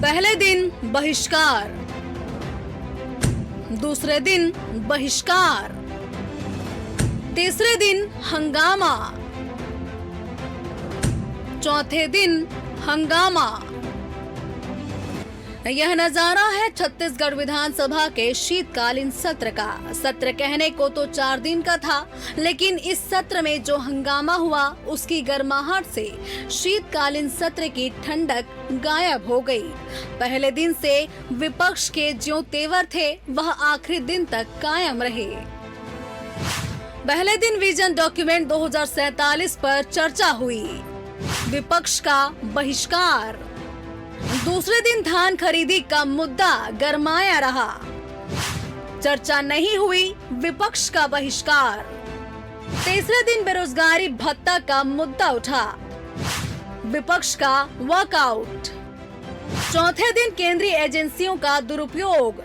पहले दिन बहिष्कार, दूसरे दिन बहिष्कार, तीसरे दिन हंगामा, चौथे दिन हंगामा। यह नजारा है छत्तीसगढ़ विधानसभा के शीतकालीन सत्र का। सत्र कहने को तो 4 दिन का था, लेकिन इस सत्र में जो हंगामा हुआ उसकी गर्माहट से शीतकालीन सत्र की ठंडक गायब हो गई। पहले दिन से विपक्ष के जो तेवर थे वह आखिरी दिन तक कायम रहे। पहले दिन विजन डॉक्यूमेंट 2047 पर चर्चा हुई, विपक्ष का बहिष्कार। दूसरे दिन धान खरीदी का मुद्दा गरमाया रहा, चर्चा नहीं हुई, विपक्ष का बहिष्कार। तीसरे दिन बेरोजगारी भत्ता का मुद्दा उठा, विपक्ष का वॉकआउट। चौथे दिन केंद्रीय एजेंसियों का दुरुपयोग,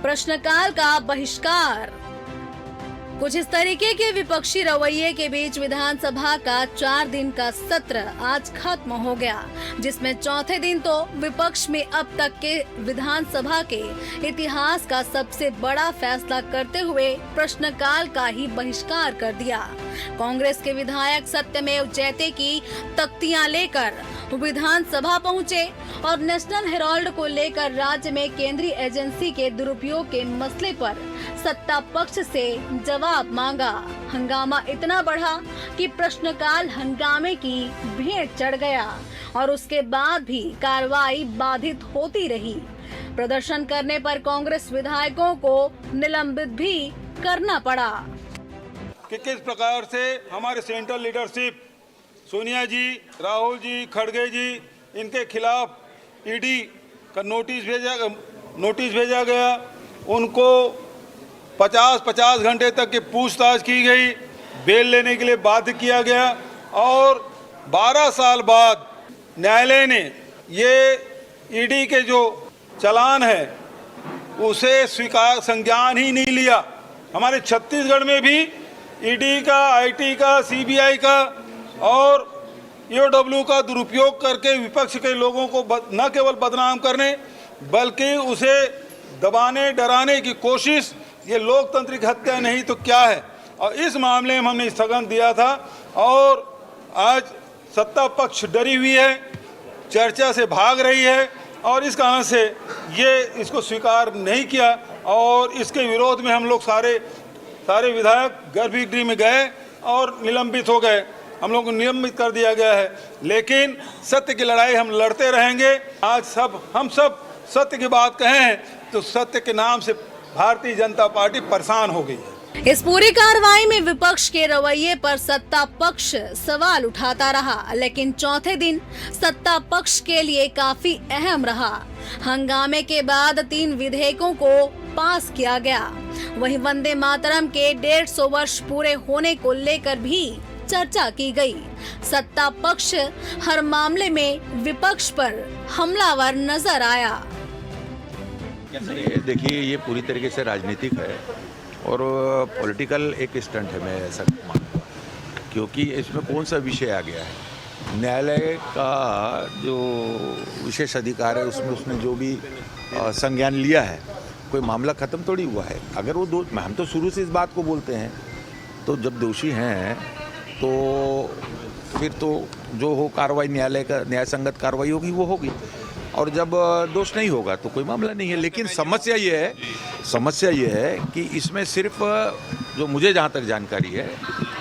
प्रश्नकाल का बहिष्कार। कुछ इस तरीके के विपक्षी रवैये के बीच विधानसभा का 4 दिन का सत्र आज खत्म हो गया, जिसमें चौथे दिन तो विपक्ष में अब तक के विधानसभा के इतिहास का सबसे बड़ा फैसला करते हुए प्रश्नकाल का ही बहिष्कार कर दिया। कांग्रेस के विधायक सत्यमेव जयते की तख्तियां लेकर विधानसभा पहुंचे और नेशनल हेराल्ड को लेकर राज्य में केंद्रीय एजेंसी के दुरुपयोग के मसले पर सत्ता पक्ष से जवाब मांगा। हंगामा इतना बढ़ा कि प्रश्नकाल हंगामे की भेंट चढ़ गया और उसके बाद भी कार्रवाई बाधित होती रही। प्रदर्शन करने पर कांग्रेस विधायकों को निलंबित भी करना पड़ा। कि किस प्रकार से हमारे सेंट्रल लीडरशिप सोनिया जी, राहुल जी, खड़गे जी, इनके खिलाफ ईडी का नोटिस भेजा गया। उनको 50 घंटे तक की पूछताछ की गई, बेल लेने के लिए बाध्य किया गया और 12 साल बाद न्यायालय ने ये ईडी के जो चालान है उसे स्वीकार संज्ञान ही नहीं लिया। हमारे छत्तीसगढ़ में भी ईडी का, आईटी का, सीबीआई का और ईओडब्ल्यू का दुरुपयोग करके विपक्ष के लोगों को न केवल बदनाम करने बल्कि उसे दबाने डराने की कोशिश, ये लोकतांत्रिक हत्या नहीं तो क्या है। और इस मामले में हमने स्थगन दिया था और आज सत्ता पक्ष डरी हुई है, चर्चा से भाग रही है और इस कारण से ये इसको स्वीकार नहीं किया और इसके विरोध में हम लोग सारे विधायक गर्भगृह में गए और निलंबित हो गए। हम लोगों को निलंबित कर दिया गया है, लेकिन सत्य की लड़ाई हम लड़ते रहेंगे। आज हम सब सत्य की बात कहें हैं तो सत्य के नाम से भारतीय जनता पार्टी परेशान हो गई है। इस पूरी कार्रवाई में विपक्ष के रवैये पर सत्ता पक्ष सवाल उठाता रहा, लेकिन चौथे दिन सत्ता पक्ष के लिए काफी अहम रहा। हंगामे के बाद 3 विधेयकों को पास किया गया। वहीं वंदे मातरम के 150 वर्ष पूरे होने को लेकर भी चर्चा की गई। सत्ता पक्ष हर मामले में विपक्ष पर हमलावर नजर आया। देखिए, ये पूरी तरीके से राजनीतिक है और पॉलिटिकल एक स्टंट है, मैं ऐसा मानता हूँ, क्योंकि इसमें कौन सा विषय आ गया है। न्यायालय का जो विशेष अधिकार है उसमें उसने जो भी संज्ञान लिया है, कोई मामला खत्म थोड़ी हुआ है। अगर वो हम तो शुरू से इस बात को बोलते हैं, तो जब दोषी हैं तो फिर तो जो हो कार्रवाई न्यायालय का न्याय संगत कार्रवाई होगी वो होगी, और जब दोष नहीं होगा तो कोई मामला नहीं है। लेकिन समस्या ये है कि इसमें सिर्फ जो मुझे जहाँ तक जानकारी है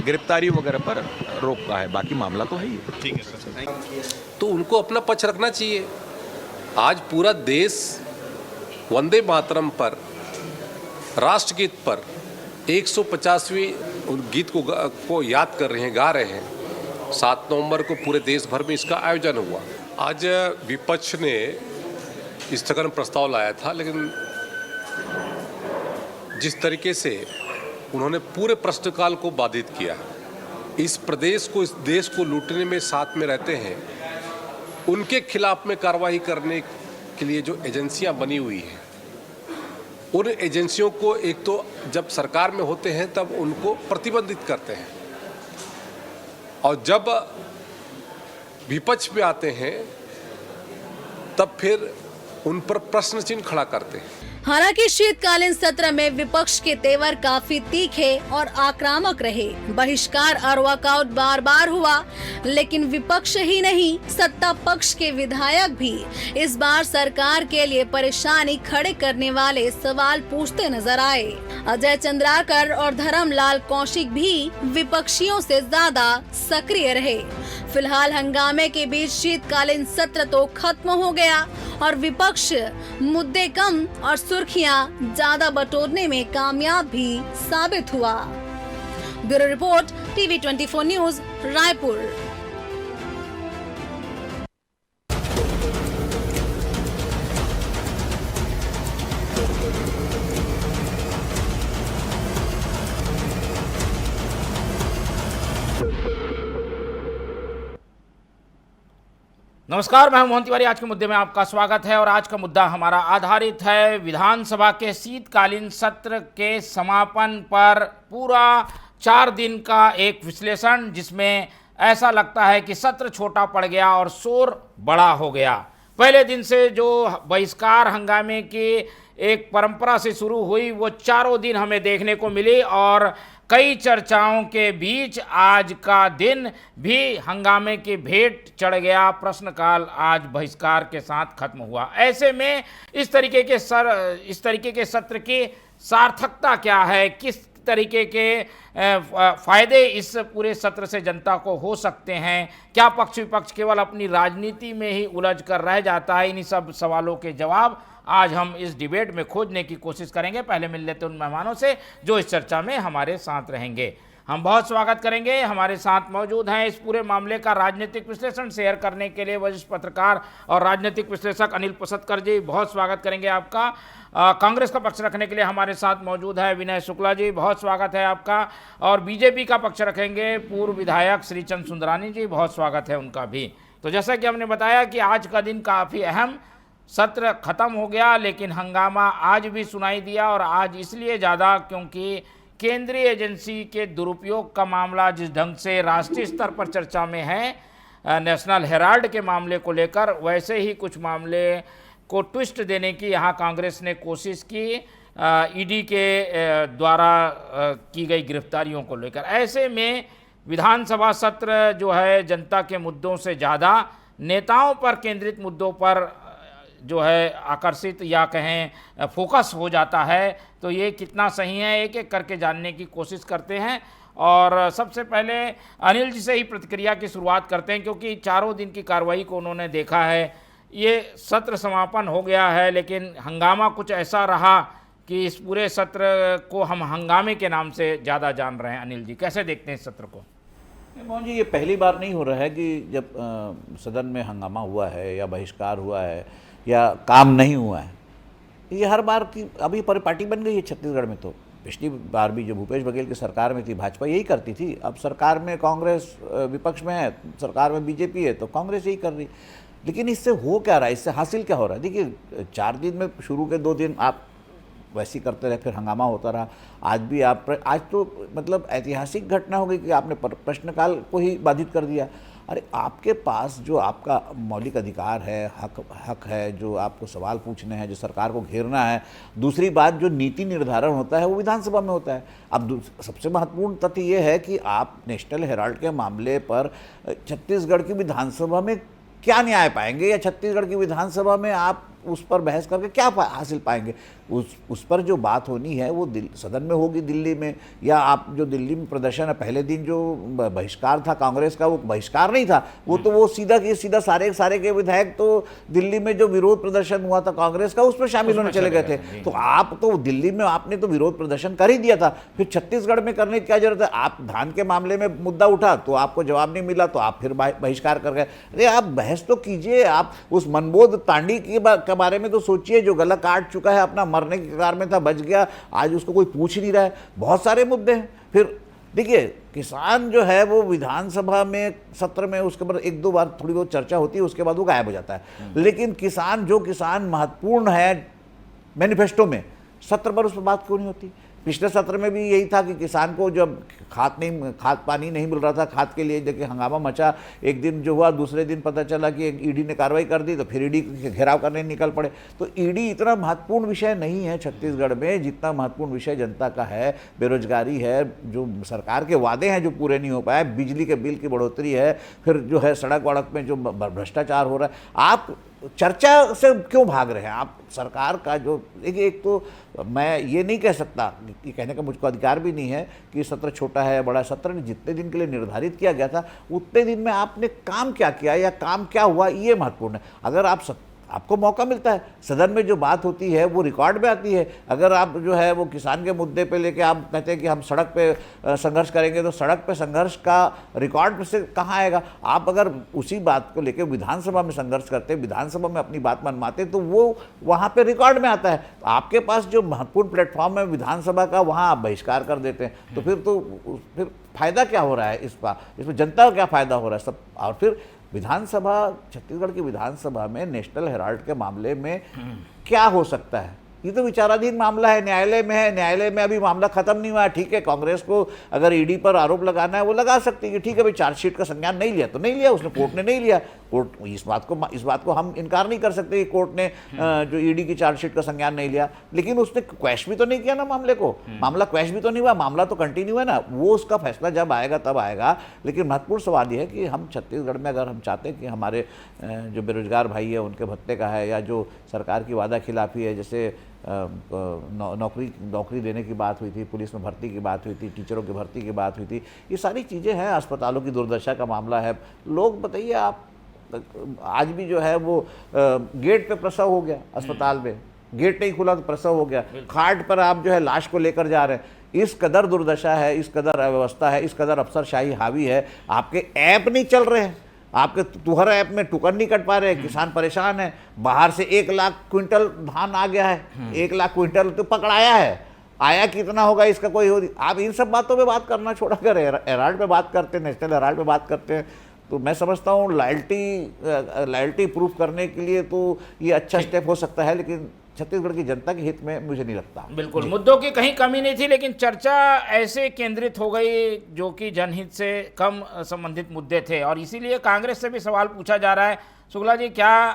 गिरफ्तारी वगैरह पर रोक का है, बाकी मामला तो है ही। ठीक है सर, तो उनको अपना पक्ष रखना चाहिए। आज पूरा देश वंदे मातरम पर, राष्ट्रगीत पर 150वीं गीत को याद कर रहे हैं, गा रहे हैं। 7 नवंबर को पूरे देश भर में इसका आयोजन हुआ। आज विपक्ष ने स्थगन प्रस्ताव लाया था, लेकिन जिस तरीके से उन्होंने पूरे प्रश्नकाल को बाधित किया, इस प्रदेश को, इस देश को लूटने में साथ में रहते हैं, उनके खिलाफ में कार्रवाई करने के लिए जो एजेंसियां बनी हुई हैं, उन एजेंसियों को एक तो जब सरकार में होते हैं तब उनको प्रतिबंधित करते हैं, और जब विपक्ष में आते हैं तब फिर उन पर प्रश्न चिन्ह खड़ा करते हैं। हालांकि शीतकालीन सत्र में विपक्ष के तेवर काफी तीखे और आक्रामक रहे। बहिष्कार और वॉकआउट बार बार हुआ, लेकिन विपक्ष ही नहीं, सत्ता पक्ष के विधायक भी इस बार सरकार के लिए परेशानी खड़े करने वाले सवाल पूछते नजर आए। अजय चंद्राकर और धर्मलाल कौशिक भी विपक्षियों से ज्यादा सक्रिय रहे। फिलहाल हंगामे के बीच शीतकालीन सत्र तो खत्म हो गया और विपक्ष मुद्दे कम और सुर्खियां ज्यादा बटोरने में कामयाब भी साबित हुआ। Bureau report, TV 24 news, Raipur. नमस्कार, मैं हूं मोहन तिवारी। आज के मुद्दे में आपका स्वागत है और आज का मुद्दा हमारा आधारित है विधानसभा के शीतकालीन सत्र के समापन पर पूरा 4 दिन का एक विश्लेषण, जिसमें ऐसा लगता है कि सत्र छोटा पड़ गया और शोर बड़ा हो गया। पहले दिन से जो बहिष्कार हंगामे की एक परंपरा से शुरू हुई, वो चारों दिन हमें देखने को मिली और कई चर्चाओं के बीच आज का दिन भी हंगामे की भेंट चढ़ गया। प्रश्नकाल आज बहिष्कार के साथ खत्म हुआ। ऐसे में इस तरीके के सत्र की सार्थकता क्या है, किस तरीके के फायदे इस पूरे सत्र से जनता को हो सकते हैं, क्या पक्ष विपक्ष केवल अपनी राजनीति में ही उलझ कर रह जाता है, इन्हीं सब सवालों के जवाब आज हम इस डिबेट में खोजने की कोशिश करेंगे। पहले मिल लेते हैं उन मेहमानों से जो इस चर्चा में हमारे साथ रहेंगे। हम बहुत स्वागत करेंगे। हमारे साथ मौजूद हैं इस पूरे मामले का राजनीतिक विश्लेषण शेयर करने के लिए वरिष्ठ पत्रकार और राजनीतिक विश्लेषक अनिल पसदकर जी, बहुत स्वागत करेंगे आपका। कांग्रेस का पक्ष रखने के लिए हमारे साथ मौजूद है विनय शुक्ला जी, बहुत स्वागत है आपका। और बीजेपी का पक्ष रखेंगे पूर्व विधायक श्रीचंद सुंदरानी जी, बहुत स्वागत है उनका भी। तो जैसा कि हमने बताया कि आज का दिन काफ़ी अहम, सत्र खत्म हो गया लेकिन हंगामा आज भी सुनाई दिया, और आज इसलिए ज़्यादा क्योंकि केंद्रीय एजेंसी के दुरुपयोग का मामला जिस ढंग से राष्ट्रीय स्तर पर चर्चा में है, नेशनल हेराल्ड के मामले को लेकर, वैसे ही कुछ मामले को ट्विस्ट देने की यहाँ कांग्रेस ने कोशिश की ईडी के द्वारा की गई गिरफ्तारियों को लेकर। ऐसे में विधानसभा सत्र जो है जनता के मुद्दों से ज़्यादा नेताओं पर केंद्रित मुद्दों पर जो है आकर्षित या कहें फोकस हो जाता है। तो ये कितना सही है, एक एक करके जानने की कोशिश करते हैं। और सबसे पहले अनिल जी से ही प्रतिक्रिया की शुरुआत करते हैं, क्योंकि चारों दिन की कार्रवाई को उन्होंने देखा है। ये सत्र समापन हो गया है लेकिन हंगामा कुछ ऐसा रहा कि इस पूरे सत्र को हम हंगामे के नाम से ज़्यादा जान रहे हैं। अनिल जी, कैसे देखते हैं इस सत्र को? मोहन जी, ये पहली बार नहीं हो रहा है कि जब सदन में हंगामा हुआ है या बहिष्कार हुआ है या काम नहीं हुआ है। ये हर बार की अभी परिपाटी बन गई है छत्तीसगढ़ में। तो पिछली बार भी जो भूपेश बघेल की सरकार में थी, भाजपा यही करती थी। अब सरकार में कांग्रेस विपक्ष में है, सरकार में बीजेपी है, तो कांग्रेस यही कर रही। लेकिन इससे हो क्या रहा है, इससे हासिल क्या हो रहा है? देखिए, 4 दिन में शुरू के 2 दिन आप वैसे ही करते रहे, फिर हंगामा होता रहा। आज भी आज तो मतलब ऐतिहासिक घटना हो गई कि आपने प्रश्नकाल को ही बाधित कर दिया। अरे, आपके पास जो आपका मौलिक अधिकार है, हक है, जो आपको सवाल पूछने हैं, जो सरकार को घेरना है। दूसरी बात, जो नीति निर्धारण होता है वो विधानसभा में होता है। अब सबसे महत्वपूर्ण तथ्य ये है कि आप नेशनल हेराल्ड के मामले पर छत्तीसगढ़ की विधानसभा में क्या न्याय पाएंगे, या छत्तीसगढ़ की विधानसभा में आप उस पर बहस करके क्या हासिल पाएंगे? उस पर जो बात होनी है वो सदन में होगी, दिल्ली में। या आप जो दिल्ली में प्रदर्शन है, पहले दिन जो बहिष्कार था कांग्रेस का, वो बहिष्कार नहीं था, वो तो वो सीधा सारे के विधायक तो दिल्ली में जो विरोध प्रदर्शन हुआ था कांग्रेस का, उस पर शामिल होने चले गए थे। तो आप तो दिल्ली में आपने तो विरोध प्रदर्शन कर ही दिया था, फिर छत्तीसगढ़ में करने की क्या जरूरत है? आप धान के मामले में मुद्दा उठा तो आपको जवाब नहीं मिला, तो आप फिर बहिष्कार कर गए। अरे, आप बहस तो कीजिए। आप उस मनबोध तांडी के बारे में तो सोचिए, जो गला काट चुका है, अपना मरने की कगार में था, बच गया, आज उसको कोई पूछ नहीं रहा है। बहुत सारे मुद्दे हैं। फिर देखिए, किसान जो है वो विधानसभा में सत्र में उसके बाद 1-2 बार थोड़ी बहुत चर्चा होती है, उसके बाद वो गायब हो जाता है। लेकिन किसान महत्वपूर्ण है मैनिफेस्टो में, सत्र पर उस पर बात क्यों नहीं होती? पिछले सत्र में भी यही था कि किसान को जब खाद पानी नहीं मिल रहा था, खाद के लिए देखिए हंगामा मचा। एक दिन जो हुआ, दूसरे दिन पता चला कि ईडी ने कार्रवाई कर दी, तो फिर ईडी घेराव करने निकल पड़े। तो ईडी इतना महत्वपूर्ण विषय नहीं है छत्तीसगढ़ में जितना महत्वपूर्ण विषय जनता का है, बेरोजगारी है, जो सरकार के वादे हैं जो पूरे नहीं हो पाए, बिजली के बिल की बढ़ोतरी है, फिर जो है सड़क वड़क में जो भ्रष्टाचार हो रहा है। आप चर्चा से क्यों भाग रहे हैं? आप सरकार का जो एक तो मैं ये नहीं कह सकता कि कहने का मुझको अधिकार भी नहीं है कि सत्र छोटा है बड़ा। सत्र ने जितने दिन के लिए निर्धारित किया गया था उतने दिन में आपने काम क्या किया या काम क्या हुआ, ये महत्वपूर्ण है। अगर आपको मौका मिलता है, सदन में जो बात होती है वो रिकॉर्ड में आती है। अगर आप जो है वो किसान के मुद्दे पे लेके आप कहते हैं कि हम सड़क पे संघर्ष करेंगे, तो सड़क पे संघर्ष का रिकॉर्ड से कहाँ आएगा? आप अगर उसी बात को लेके विधानसभा में संघर्ष करते, विधानसभा में अपनी बात मनवाते, तो वो वहाँ पे रिकॉर्ड में आता है। आपके पास जो महत्वपूर्ण प्लेटफॉर्म है विधानसभा का, वहाँ आप बहिष्कार कर देते हैं। तो फिर फायदा क्या हो रहा है इसमें जनता का क्या फायदा हो रहा है सब? और फिर विधानसभा, छत्तीसगढ़ की विधानसभा में नेशनल हेराल्ड के मामले में क्या हो सकता है? ये तो विचाराधीन मामला है, न्यायालय में है, न्यायालय में अभी मामला खत्म नहीं हुआ है। ठीक है, कांग्रेस को अगर ईडी पर आरोप लगाना है वो लगा सकती है, ठीक है भाई, चार्जशीट का संज्ञान नहीं लिया तो नहीं लिया, उसने कोर्ट ने नहीं लिया। कोर्ट इस बात को हम इनकार नहीं कर सकते कि कोर्ट ने जो ईडी की चार्जशीट का संज्ञान नहीं लिया, लेकिन उसने क्वैश भी तो नहीं किया ना मामले को। मामला क्वैश भी तो नहीं हुआ, मामला तो कंटिन्यू है ना। वो उसका फैसला जब आएगा तब आएगा। लेकिन महत्वपूर्ण सवाल ये है कि हम छत्तीसगढ़ में अगर हम चाहते हैं कि हमारे जो बेरोजगार भाई है उनके भत्ते का है, या जो सरकार की वादा खिलाफी है, जैसे नौकरी देने की बात हुई थी, पुलिस में भर्ती की बात हुई थी, टीचरों की भर्ती की बात हुई थी, ये सारी चीज़ें हैं। अस्पतालों की दुर्दशा का मामला है। लोग बताइए, आप आज भी जो है वो गेट पे प्रसव हो गया, अस्पताल में गेट नहीं खुला तो प्रसव हो गया, खाट पर आप जो है लाश को लेकर जा रहे हैं। इस कदर दुर्दशा है, इस कदर अव्यवस्था है, इस कदर अफसरशाही हावी है। आपके ऐप नहीं चल रहे हैं, आपके तुहर ऐप में टुकन नहीं कट पा रहे, किसान परेशान है। बाहर से 1 लाख क्विंटल धान आ गया है, 1 लाख क्विंटल तो पकड़ाया है, आया कितना होगा इसका कोई हो नहीं। आप इन सब बातों पे बात करना छोड़ा कर हेराल्ड पे बात करते हैं, नेशनल हेराल्ड पे बात करते हैं। तो मैं समझता हूँ लॉयल्टी प्रूफ करने के लिए तो ये अच्छा स्टेप हो सकता है, लेकिन छत्तीसगढ़ की जनता के हित में मुझे नहीं लगता। बिल्कुल, मुद्दों की कहीं कमी नहीं थी, लेकिन चर्चा ऐसे केंद्रित हो गई जो कि जनहित से कम संबंधित मुद्दे थे, और इसीलिए कांग्रेस से भी सवाल पूछा जा रहा है। शुक्ला जी, क्या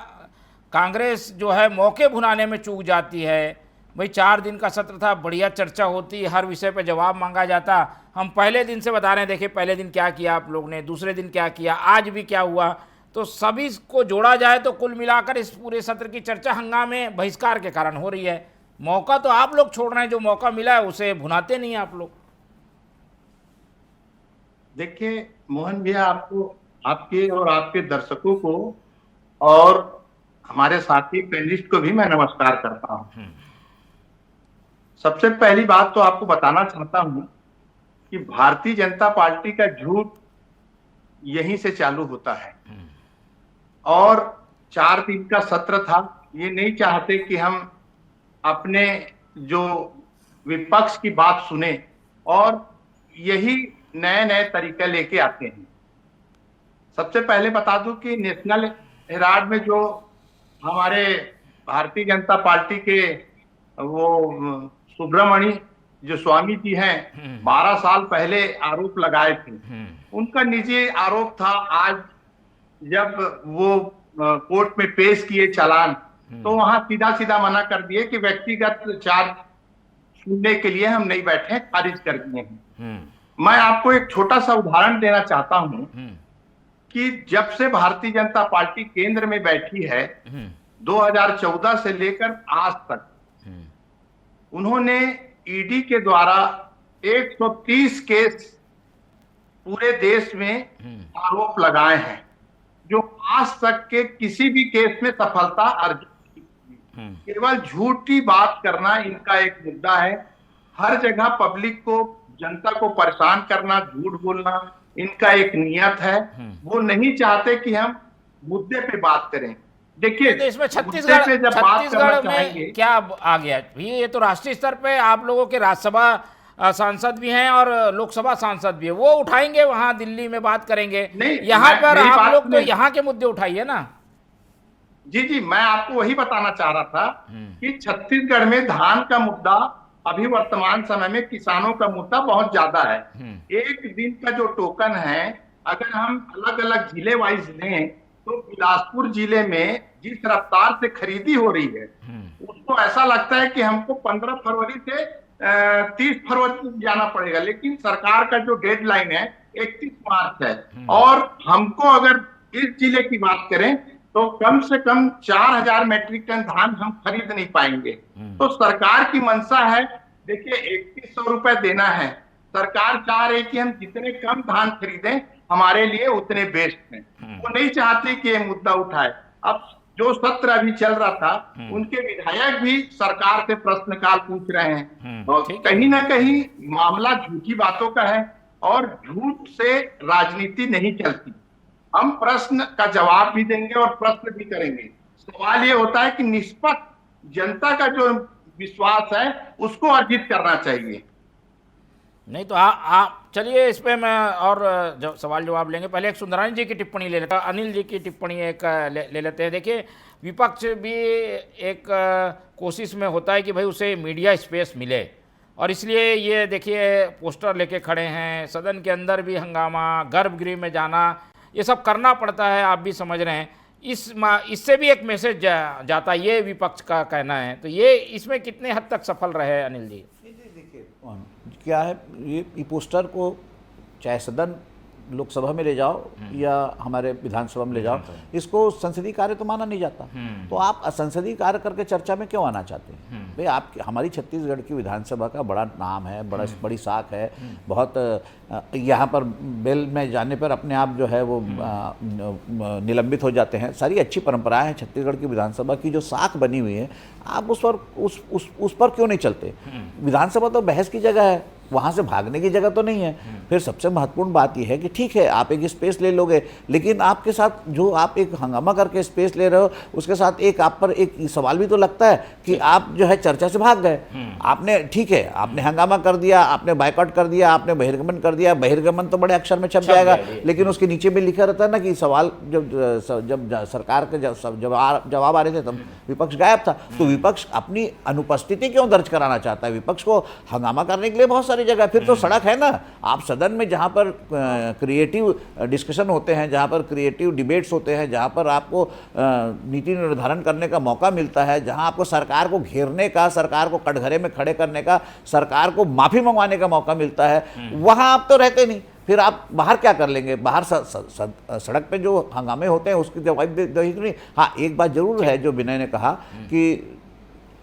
कांग्रेस जो है मौके भुनाने में चूक जाती है? भाई 4 दिन का सत्र था, बढ़िया चर्चा होती, हर विषय पर जवाब मांगा जाता। हम पहले दिन से बता रहे हैं, देखिए पहले दिन क्या किया आप लोग ने, दूसरे दिन क्या किया, आज भी क्या हुआ। तो सभी को जोड़ा जाए तो कुल मिलाकर इस पूरे सत्र की चर्चा हंगामे बहिष्कार के कारण हो रही है। मौका तो आप लोग छोड़ रहे हैं, जो मौका मिला है उसे भुनाते नहीं आप लोग। देखिए मोहन भैया, आपको, आपके और आपके दर्शकों को और हमारे साथी पैनलिस्ट को भी मैं नमस्कार करता हूं। सबसे पहली बात तो आपको बताना चाहता हूं कि भारतीय जनता पार्टी का झूठ यहीं से चालू होता है। और 4 दिन का सत्र था, ये नहीं चाहते कि हम अपने जो विपक्ष की बात सुने, और यही नए नए तरीके लेके आते हैं। सबसे पहले बता दूं कि नेशनल हेराल्ड में जो हमारे भारतीय जनता पार्टी के वो सुब्रमण्य जो स्वामी जी हैं, 12 साल पहले आरोप लगाए थे। उनका निजी आरोप था। आज जब वो कोर्ट में पेश किए चालान, तो वहां सीधा सीधा मना कर दिए कि व्यक्तिगत चार्ज सुनने के लिए हम नहीं बैठे, खारिज कर दिए हैं। मैं आपको एक छोटा सा उदाहरण देना चाहता हूं कि जब से भारतीय जनता पार्टी केंद्र में बैठी है, 2014 से लेकर आज तक उन्होंने ईडी के द्वारा 130 केस पूरे देश में आरोप लगाए हैं, जो आज तक के किसी भी केस में सफलता अर्जित नहीं। केवल झूठी बात करना इनका एक मुद्दा है। हर जगह पब्लिक को, जनता को परेशान करना, झूठ बोलना इनका एक नियत है। वो नहीं चाहते कि हम मुद्दे पे बात करें। देखिए, तो इसमें छत्तीसगढ़ में क्या आ गया? ये तो राष्ट्रीय स्तर पे आप लोगों के राज्यसभा सांसद भी हैं और लोकसभा सांसद भी है, वो उठाएंगे, वहां दिल्ली में बात करेंगे। यहाँ पर आप लोग तो यहाँ के मुद्दे उठाइए ना। जी, मैं आपको वही बताना चाह रहा था कि छत्तीसगढ़ में धान का मुद्दा अभी वर्तमान समय में किसानों का मुद्दा बहुत ज्यादा है। एक दिन का जो टोकन है, अगर हम अलग अलग जिले वाइज लें तो बिलासपुर जिले में जिस रफ्तार से खरीदी हो रही है उसको ऐसा लगता है कि हमको 15 फरवरी से 30 फरवरी तक जाना पड़ेगा, लेकिन सरकार का जो डेडलाइन है 31 मार्च है। और हमको अगर इस जिले की बात करें तो कम से कम 4000 मैट्रिक टन धान हम खरीद नहीं पाएंगे। तो सरकार की मंशा है, देखिए 3100 रुपए देना है, सरकार चाह रही कि हम जितने कम धान खरीदें हमारे लिए उतने बेस्ट हैं। वो नहीं चाहती कि ये मुद्दा उठाए। अब जो सत्र अभी चल रहा था उनके विधायक भी सरकार से प्रश्नकाल पूछ रहे हैं, तो कहीं ना कहीं मामला झूठी बातों का है और झूठ से राजनीति नहीं चलती। हम प्रश्न का जवाब भी देंगे और प्रश्न भी करेंगे। सवाल ये होता है कि निष्पक्ष जनता का जो विश्वास है उसको अर्जित करना चाहिए। नहीं तो चलिए इस पे मैं और सवाल जवाब लेंगे। पहले एक सुंदरानी जी की टिप्पणी ले लेते हैं, अनिल जी की टिप्पणी एक ले लेते हैं। देखिए विपक्ष भी एक कोशिश में होता है कि भाई उसे मीडिया स्पेस मिले, और इसलिए ये देखिए पोस्टर लेके खड़े हैं, सदन के अंदर भी हंगामा, गर्भगृह में जाना, ये सब करना पड़ता है, आप भी समझ रहे हैं। इससे भी एक मैसेज जाता है, ये विपक्ष का कहना है। तो ये इसमें कितने हद तक सफल रहे अनिल जी? देखिए क्या है, ये पोस्टर को चाहे सदन लोकसभा में ले जाओ या हमारे विधानसभा में ले जाओ, इसको संसदीय कार्य तो माना नहीं जाता। तो आप असंसदीय कार्य करके चर्चा में क्यों आना चाहते हैं? भाई आप, हमारी छत्तीसगढ़ की विधानसभा का बड़ा नाम है, बड़ी साख है, बहुत यहाँ पर बेल में जाने पर अपने आप जो है वो निलंबित हो जाते हैं। सारी अच्छी परंपराएं हैं छत्तीसगढ़ की विधानसभा की, जो साख बनी हुई है, आप उस पर क्यों नहीं चलते? विधानसभा तो बहस की जगह है, वहाँ से भागने की जगह तो नहीं है। फिर सबसे महत्वपूर्ण बात यह है कि ठीक है आप एक स्पेस ले लोगे, लेकिन आपके साथ जो आप एक हंगामा करके स्पेस ले रहे हो, उसके साथ एक आप पर एक सवाल भी तो लगता है कि आप जो है चर्चा से भाग गए। आपने, ठीक है, आपने हंगामा कर दिया, आपने बायकॉट कर दिया, आपने बहिर्गमन कर दिया। बहिर्गमन तो बड़े अक्षर में छप जाएगा, लेकिन उसके नीचे भी लिखा रहता है ना कि सवाल जब सरकार के जवाब आ रहे थे तब विपक्ष गायब था। तो विपक्ष अपनी अनुपस्थिति क्यों दर्ज कराना चाहता है? विपक्ष को हंगामा करने के लिए बहुत सारी जगह, फिर तो सड़क है ना। आप सदन में जहां पर क्रिएटिव डिस्कशन होते हैं, जहां पर क्रिएटिव डिबेट्स होते हैं, जहां पर आपको नीति निर्धारण करने का मौका मिलता है, जहां आपको सरकार को घेरने का, सरकार को कटघरे में खड़े करने का, सरकार को माफी मंगवाने का मौका मिलता है, वहां आप तो रहते नहीं। फिर आप बाहर क्या कर लेंगे? बाहर सड़क पे जो हंगामे होते हैं उसकी जवाब नहीं। हाँ, एक बात जरूर है जो विनय ने कहा कि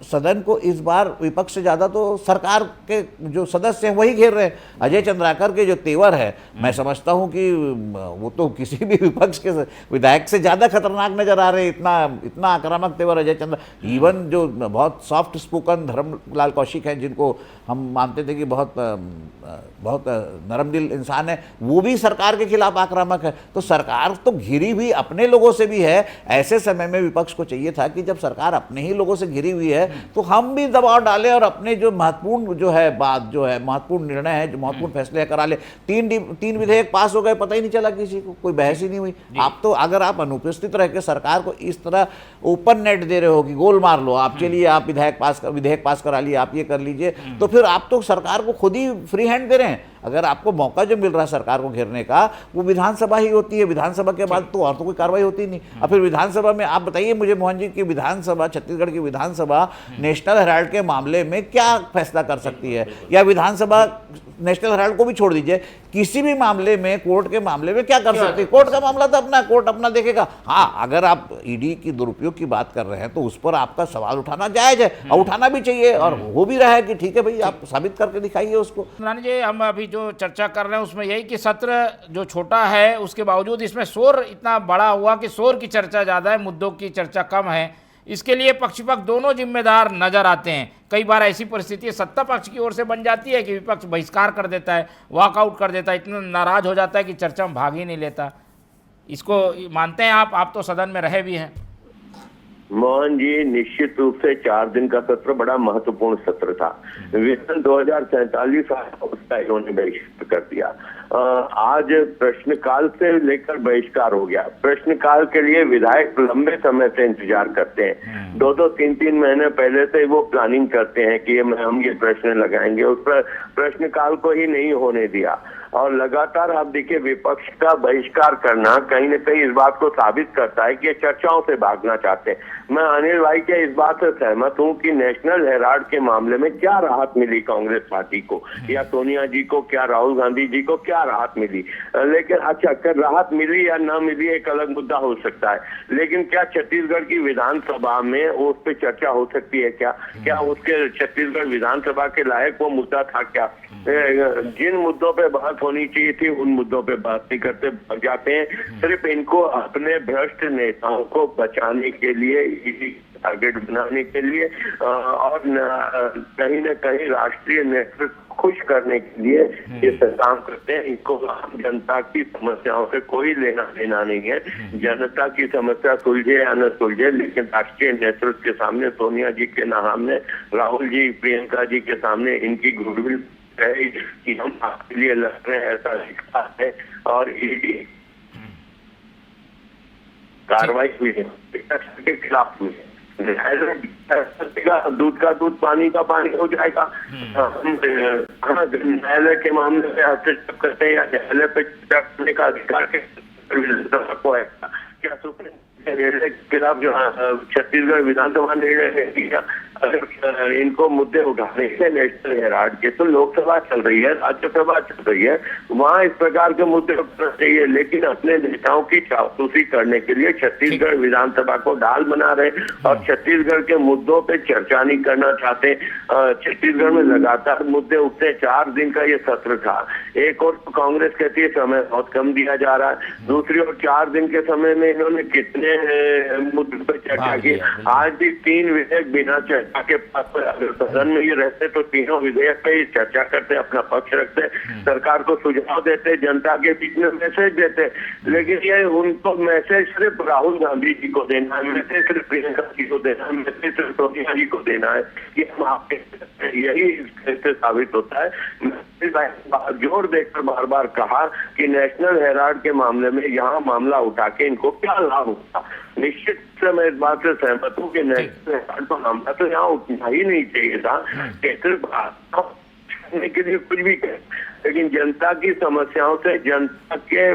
सदन को इस बार विपक्ष से ज़्यादा तो सरकार के जो सदस्य हैं वही घेर रहे हैं। अजय चंद्राकर के जो तेवर है, मैं समझता हूं कि वो तो किसी भी विपक्ष के विधायक से ज़्यादा खतरनाक नजर आ रहे हैं। इतना आक्रामक तेवर अजय चंद्र, इवन जो बहुत सॉफ्ट स्पोकन धर्मलाल कौशिक हैं, जिनको हम मानते थे कि बहुत नरम दिल इंसान है, वो भी सरकार के खिलाफ आक्रामक है। तो सरकार तो घिरी हुई अपने लोगों से भी है। ऐसे समय में विपक्ष को चाहिए था कि जब सरकार अपने ही लोगों से घिरी हुई है तो हम भी दबाव डालें और अपने जो महत्वपूर्ण जो है बात, जो है महत्वपूर्ण निर्णय है, जो महत्वपूर्ण फैसले करा ले। तीन विधेयक पास हो गए, पता ही नहीं चला किसी को, कोई बहस ही नहीं हुई। आप तो अगर आप अनुपस्थित रह के सरकार को इस तरह ओपन नेट दे रहे हो कि गोल मार लो, आप चलिए आप विधेयक पास करा लिए, आप ये कर लीजिए, तो फिर आप तो सरकार को खुद ही फ्री हैंड दे रहे हैं। अगर आपको मौका जो मिल रहा है सरकार को घेरने का, वो विधानसभा ही होती है। विधानसभा के बाद तो और तो कोई कार्रवाई होती नहीं। अब फिर विधानसभा में आप बताइए मुझे मोहन जी की विधानसभा, छत्तीसगढ़ की विधानसभा नेशनल हेराल्ड के मामले में क्या फैसला कर सकती है? या विधानसभा नेशनल हेराल्ड को भी छोड़ दीजिए, किसी भी मामले में, कोर्ट के मामले में क्या कर सकती है? कोर्ट का मामला तो अपना, कोर्ट अपना देखेगा। हाँ, अगर आप ईडी की दुरुपयोग की बात कर रहे हैं तो उस पर आपका सवाल उठाना जायज है और उठाना भी चाहिए, और हो भी रहा है कि ठीक है भाई आप साबित करके दिखाइए उसको। रानी जी, हम अभी जो चर्चा कर रहे हैं उसमें यही कि सत्र जो छोटा है उसके बावजूद इसमें शोर इतना बड़ा हुआ कि शोर की चर्चा ज़्यादा है, मुद्दों की चर्चा कम है। इसके लिए पक्ष दोनों जिम्मेदार नजर आते हैं। कई बार ऐसी परिस्थिति सत्ता पक्ष की ओर से बन जाती है कि विपक्ष बहिष्कार कर देता है, वॉकआउट कर देता है, इतना नाराज हो जाता है कि चर्चा में भाग ही नहीं लेता। इसको मानते हैं आप तो सदन में रहे भी हैं। मोहन जी, निश्चित रूप से 4 दिन का सत्र बड़ा महत्वपूर्ण सत्र था। वेतन 2047 उसका इन्होंने बहिष्कार कर दिया। आज प्रश्नकाल से लेकर बहिष्कार हो गया। प्रश्नकाल के लिए विधायक लंबे समय से इंतजार करते हैं, 2-2, 3-3 महीने पहले से वो प्लानिंग करते हैं कि हम ये प्रश्न लगाएंगे। उस पर प्रश्नकाल को ही नहीं होने दिया और लगातार आप देखिए विपक्ष का बहिष्कार करना कहीं न कहीं इस बात को साबित करता है कि ये चर्चाओं से भागना चाहते हैं। मैं अनिल भाई के इस बात से सहमत हूं कि नेशनल हेराल्ड के मामले में क्या राहत मिली कांग्रेस पार्टी को या सोनिया जी को, क्या राहुल गांधी जी को क्या राहत मिली। लेकिन अच्छा, कर राहत मिली या ना मिली एक अलग मुद्दा हो सकता है, लेकिन क्या छत्तीसगढ़ की विधानसभा में उस पर चर्चा हो सकती है? क्या उसके छत्तीसगढ़ विधानसभा के लायक वो मुद्दा था क्या? जिन मुद्दों पे बात होनी चाहिए थी उन मुद्दों पे बात नहीं करते, भाग जाते हैं। सिर्फ इनको अपने भ्रष्ट नेताओं को बचाने के लिए, टारगेट बनाने के लिए और कहीं न कहीं राष्ट्रीय नेतृत्व खुश करने के लिए ये सब काम करते हैं। इनको जनता की समस्याओं से कोई लेना देना नहीं है। जनता की समस्या सुलझे या न सुलझे, लेकिन राष्ट्रीय नेतृत्व के सामने, सोनिया जी के सामने, राहुल जी, प्रियंका जी के सामने इनकी गुडविल है कि हम आपके लिए लड़ रहे हैं, ऐसा लिखा है। और ईडी कार्रवाई हुई है, के खिलाफ हुई है। दूध का दूध, पानी का पानी हो जाएगा। न्यायालय के मामले में हस्तक्षेप करते हैं या न्यायालय पे चर्चा करने का अधिकार को है क्या? सुप्रीम निर्णय के खिलाफ जो छत्तीसगढ़ विधानसभा निर्णय दिया, अगर इनको मुद्दे उठाने हैं नेशनल हेराल्ड के, तो लोकसभा चल रही है, राज्यसभा चल रही है, वहाँ इस प्रकार के मुद्दे उठना चाहिए। लेकिन अपने नेताओं की चापलूसी करने के लिए छत्तीसगढ़ विधानसभा को ढाल बना रहे और छत्तीसगढ़ के मुद्दों पे चर्चा नहीं करना चाहते। छत्तीसगढ़ में लगातार मुद्दे उठते। 4 दिन का ये सत्र था। एक और तो कांग्रेस कहती है समय बहुत कम दिया जा रहा है, दूसरी ओर 4 दिन के समय में इन्होंने कितने मुद्दे पर चर्चा की। आज भी 3 विधेयक बिना चर्चा के पास, अगर सदन में ये रहते तो तीनों विधेयक पे चर्चा करते, अपना पक्ष रखते, सरकार को सुझाव देते, जनता के बीच में मैसेज देते। लेकिन ये उनको मैसेज सिर्फ राहुल गांधी जी को देना है, मैसेज सिर्फ प्रियंका जी को देना है, मैसेज सिर्फ सोनिया जी को देना है कि हम आपके, यही इससे साबित होता है। जोर देकर बार बार कहा कि नेशनल हेराल्ड के मामले में यहाँ मामला उठा के इनको क्या लाभ होगा। निश्चित से मैं इस बात से सहमत हूँ कि नेशनल हेराल्ड का मामला तो यहाँ उठना ही नहीं चाहिए था। सिर्फ करने के लिए कुछ भी करें, लेकिन जनता की समस्याओं से, जनता के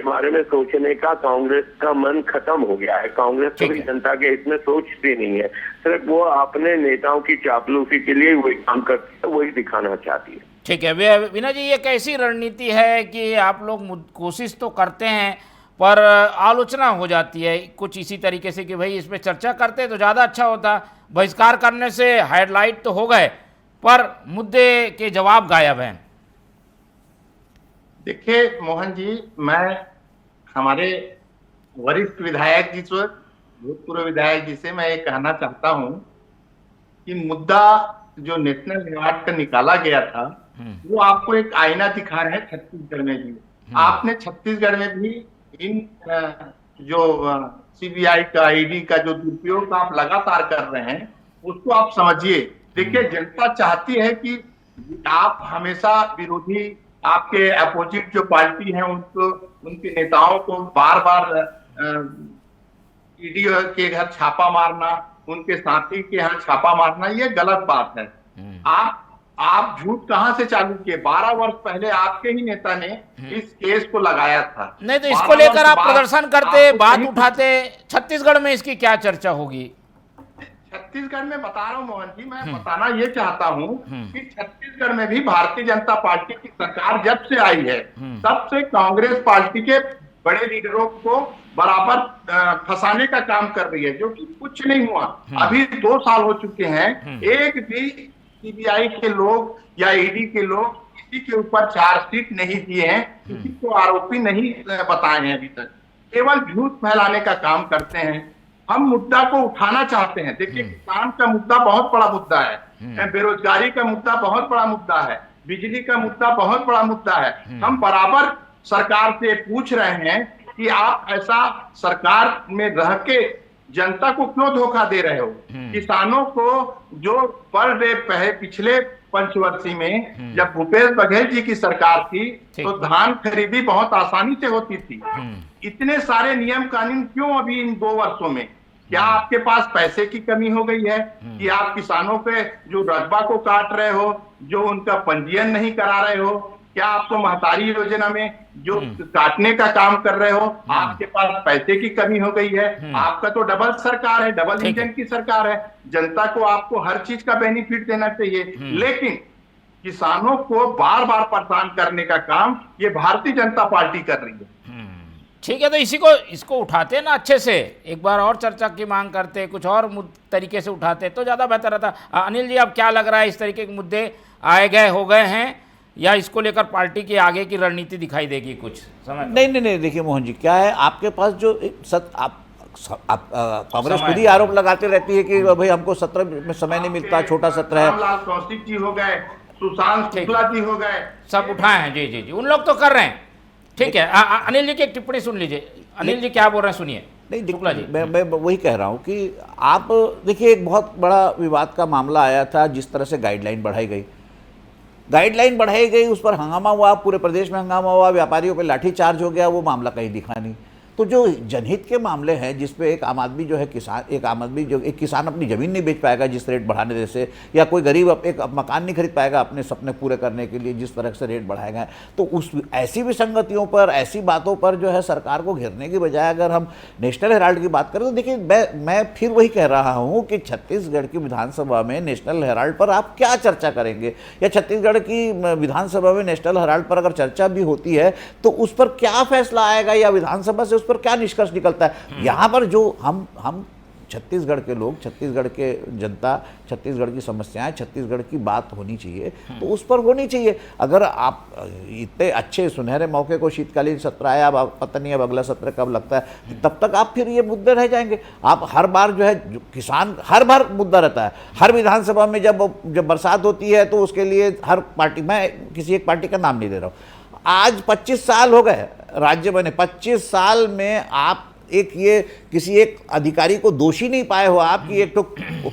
बारे में सोचने का कांग्रेस का मन खत्म हो गया है। कांग्रेस कभी जनता के हित में सोचती नहीं है, सिर्फ वो अपने नेताओं की चापलूसी के लिए वही काम करती है, वही दिखाना चाहती है। ठीक है वीना जी, ये कैसी रणनीति है कि आप लोग कोशिश तो करते हैं पर आलोचना हो जाती है कुछ इसी तरीके से कि भाई इस पे चर्चा करते तो ज़्यादा अच्छा होता, बहिष्कार करने से हेडलाइट तो हो गए पर मुद्दे के जवाब गायब हैं। देखिए मोहन जी, मैं हमारे वरिष्ठ विधायक जी से, भूतपूर्व विधायक जी से मैं ये कहना चाहता हूं कि मुद्दा जो नेशनल हेराल्ड का निकाला गया था वो आपको एक आईना दिखा रहे हैं छत्तीसगढ़ में भी। आपने छत्तीसगढ़ में भी इन जो सीबीआई का, ईडी का जो दुरुपयोग आप लगातार कर रहे हैं उसको आप समझिए। देखिए, जनता चाहती है कि आप हमेशा विरोधी, आपके अपोजिट जो पार्टी है उनको, उनके नेताओं को बार बार ईडी के घर छापा मारना, उनके साथी के यहाँ छापा मारना, ये गलत बात है। आप झूठ कहां से चालू किए? 12 वर्ष पहले आपके ही नेता ने इस केस को लगाया था। नहीं तो इसको लेकर आप प्रदर्शन करते, बात उठाते, छत्तीसगढ़ में इसकी क्या चर्चा होगी? छत्तीसगढ़ में बता रहा हूँ मोहन जी, मैं बताना ये चाहता हूँ कि छत्तीसगढ़ में भी भारतीय जनता पार्टी की सरकार जब से आई है तब से कांग्रेस पार्टी के बड़े लीडरों को बराबर फंसाने का काम कर रही है, जो कि कुछ नहीं हुआ। अभी 2 साल हो चुके हैं, एक भी सीबीआई के लोग या ईडी के लोग किसी के ऊपर चार्जशीट नहीं दिए हैं, किसी को आरोपी नहीं बताए हैं अभी तक, केवल झूठ फैलाने का काम करते हैं। हम मुद्दा को उठाना चाहते हैं। देखिए, किसान का मुद्दा बहुत बड़ा मुद्दा है, बेरोजगारी का मुद्दा बहुत बड़ा मुद्दा है, बिजली का मुद्दा बहुत बड़ा मुद्दा है। हम बराबर सरकार से पूछ रहे हैं कि आप ऐसा सरकार में रह के जनता को क्यों धोखा दे रहे हो? किसानों को जो पर डे पिछले पंचवर्षीय में जब भूपेश बघेल जी की सरकार थी तो धान खरीदी बहुत आसानी से होती थी। इतने सारे नियम कानून क्यों अभी इन 2 वर्षों में? क्या आपके पास पैसे की कमी हो गई है कि आप किसानों पे जो रकबा को काट रहे हो, जो उनका पंजीयन नहीं करा रहे हो? क्या आपको महतारी योजना में जो काटने का काम कर रहे हो, आपके पास पैसे की कमी हो गई है? आपका तो डबल सरकार है, डबल इंजन की सरकार है। जनता को आपको हर चीज का बेनिफिट देना चाहिए, लेकिन किसानों को बार बार परेशान करने का काम ये भारतीय जनता पार्टी कर रही है। ठीक है, तो इसको उठाते ना अच्छे से, एक बार और चर्चा की मांग करते, कुछ और तरीके से उठाते तो ज़्यादा बेहतर रहता। अनिल जी, अब क्या लग रहा है, इस तरीके के मुद्दे आए गए हो गए हैं या इसको लेकर पार्टी की आगे की रणनीति दिखाई देगी कुछ समय? नहीं, देखिए मोहन जी, क्या है आपके पास जो कांग्रेस खुद ही आरोप लगाते रहती है कि भाई हमको सत्र में समय नहीं मिलता, छोटा सत्र है। रामलाल कौशिक जी हो गए, सुशांत शुक्ला जी हो गए, सब उठाए हैं। जी, उन लोग तो कर रहे हैं। ठीक है, अनिल जी की एक टिप्पणी सुन लीजिए। अनिल जी क्या बोल रहे हैं, सुनिए। नहीं, शुक्ला जी, मैं वही कह रहा हूँ कि आप देखिए, एक बहुत बड़ा विवाद का मामला आया था, जिस तरह से गाइडलाइन बढ़ाई गई, उस पर हंगामा हुआ, पूरे प्रदेश में हंगामा हुआ, व्यापारियों पे लाठीचार्ज हो गया, वो मामला कहीं दिखा नहीं। तो जो जनहित के मामले हैं, जिसपे एक आम आदमी जो है एक किसान अपनी ज़मीन नहीं बेच पाएगा जिस रेट बढ़ाने देने से, या कोई गरीब एक मकान नहीं खरीद पाएगा अपने सपने पूरे करने के लिए जिस तरह से रेट बढ़ाए गए, तो उस ऐसी विसंगतियों पर, ऐसी बातों पर जो है सरकार को घेरने की बजाय अगर हम नेशनल हेराल्ड की बात करें तो देखिए, मैं फिर वही कह रहा हूँ कि छत्तीसगढ़ की विधानसभा में नेशनल हेराल्ड पर आप क्या चर्चा करेंगे, या छत्तीसगढ़ की विधानसभा में नेशनल हेराल्ड पर अगर चर्चा भी होती है तो उस पर क्या फैसला आएगा, या विधानसभा से पर क्या निष्कर्ष निकलता है? यहाँ पर जो हम छत्तीसगढ़ के लोग, छत्तीसगढ़ के जनता, छत्तीसगढ़ की समस्याएं, छत्तीसगढ़ की बात होनी चाहिए तो उस पर होनी चाहिए। अगर आप इतने अच्छे सुनहरे मौके को, शीतकालीन सत्र आया, अब पता नहीं अब अगला सत्र कब लगता है, तब तक आप फिर ये मुद्दे रह जाएंगे। आप हर बार जो है किसान हर बार मुद्दा रहता है, हर विधानसभा में जब बरसात होती है तो उसके लिए हर पार्टी, मैं किसी एक पार्टी का नाम नहीं ले रहा हूँ, आज 25 साल हो गए राज्य बने, 25 साल में आप ये किसी एक अधिकारी को दोषी नहीं पाए हो आप कि एक तो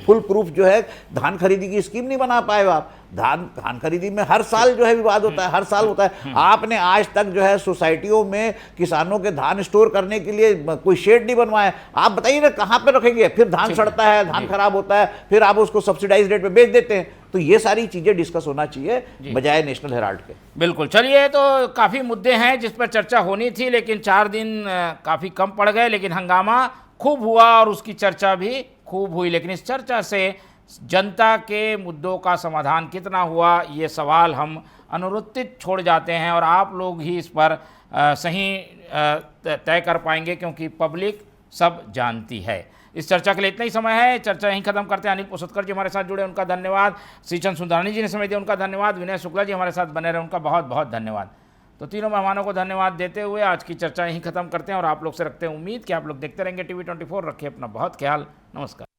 फुल प्रूफ जो है धान खरीदी की स्कीम नहीं बना पाए हो आप। धान खरीदी में हर साल जो है विवाद होता है, हर साल होता है। आपने आज तक जो है सोसाइटियों में किसानों के धान स्टोर करने के लिए कोई शेड नहीं बनवाया। आप बताइए ना कहाँ पे रखेंगे? फिर धान सड़ता है, धान खराब होता है, फिर आप उसको सब्सिडाइज रेट पे बेच देते हैं। तो ये सारी चीजें डिस्कस होना चाहिए बजाय नेशनल हेराल्ड के। बिल्कुल। चलिए, तो काफ़ी मुद्दे हैं जिस पर चर्चा होनी थी, लेकिन 4 दिन काफ़ी कम पड़ गए, लेकिन हंगामा खूब हुआ और उसकी चर्चा भी खूब हुई। लेकिन इस चर्चा से जनता के मुद्दों का समाधान कितना हुआ, ये सवाल हम अनुत्तरित छोड़ जाते हैं और आप लोग ही इस पर सही तय कर पाएंगे, क्योंकि पब्लिक सब जानती है। इस चर्चा के लिए इतना ही समय है, चर्चा यहीं खत्म करते हैं। अनिल पोसतकर जी हमारे साथ जुड़े, उनका धन्यवाद। श्रीचंद सुंदरानी जी ने समय दिया, उनका धन्यवाद। विनय शुक्ला जी हमारे साथ बने रहे, उनका बहुत बहुत धन्यवाद। तो तीनों मेहमानों को धन्यवाद देते हुए आज की चर्चा यहीं खत्म करते हैं और आप लोग से रखते हैं उम्मीद कि आप लोग देखते रहेंगे TV24। रखें अपना बहुत ख्याल। नमस्कार।